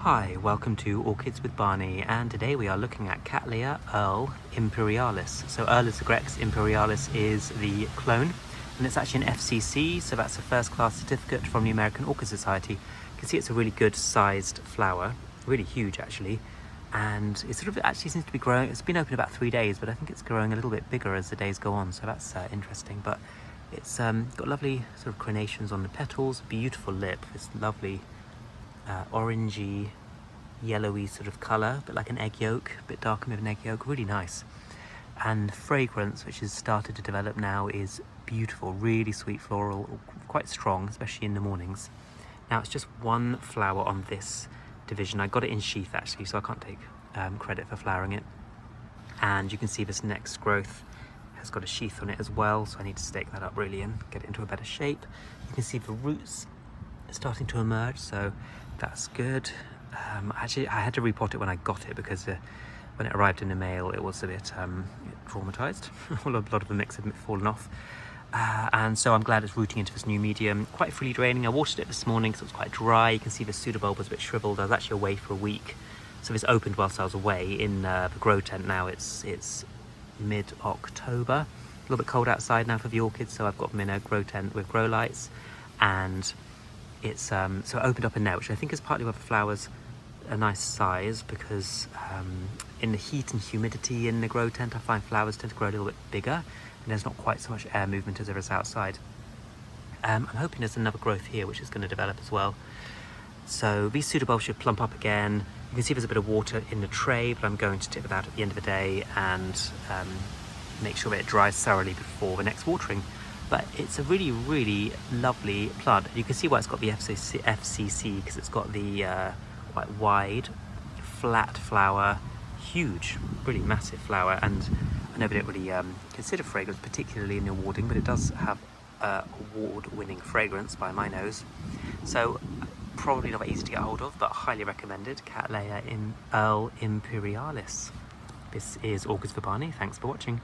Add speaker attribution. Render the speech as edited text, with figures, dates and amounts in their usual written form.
Speaker 1: Hi, welcome to Orchids with Barney, and today we are looking at Cattleya, Earl, Imperialis. So Earl is the Grex, Imperialis is the clone, and it's actually an FCC, so that's a first class certificate from the American Orchid Society. You can see it's a really good sized flower, really huge actually, and it sort of actually seems to be growing. It's been open about 3 days, but I think it's growing a little bit bigger as the days go on, so that's interesting. But it's got lovely sort of crenations on the petals, beautiful lip, this lovely orangey, yellowy sort of colour, a bit like an egg yolk, a bit darker than an egg yolk, really nice. And the fragrance, which has started to develop now, is beautiful, really sweet floral, quite strong, especially in the mornings. Now it's just one flower on this division. I got it in sheath actually, so I can't take credit for flowering it. And you can see this next growth has got a sheath on it as well, so I need to stake that up really and get it into a better shape. You can see the roots starting to emerge, so that's good. Actually, I had to repot it when I got it because when it arrived in the mail, it was a bit traumatized. A lot of the mix had fallen off. And so I'm glad it's rooting into this new medium. Quite freely draining. I watered it this morning because it was quite dry. You can see the pseudobulb was a bit shriveled. I was actually away for a week, so this opened whilst I was away in the grow tent. Now it's mid-October. A little bit cold outside now for the orchids, so I've got them in a grow tent with grow lights, and it's so it opened up in there, which I think is partly why the flowers a nice size, because in the heat and humidity in the grow tent, I find flowers tend to grow a little bit bigger and there's not quite so much air movement as there is outside. I'm hoping there's another growth here which is going to develop as well. So these pseudobulbs should plump up again. You can see there's a bit of water in the tray, but I'm going to tip it out at the end of the day and make sure that it dries thoroughly before the next watering. But it's a really, really lovely plant. You can see why it's got the FCC, because it's got the quite wide, flat flower, huge, really massive flower, and I know they don't really consider fragrance particularly in awarding, but it does have award-winning fragrance by my nose. So probably not easy to get hold of, but highly recommended. Cattleya in Earl Imperialis. This is Orchids for Barney. Thanks for watching.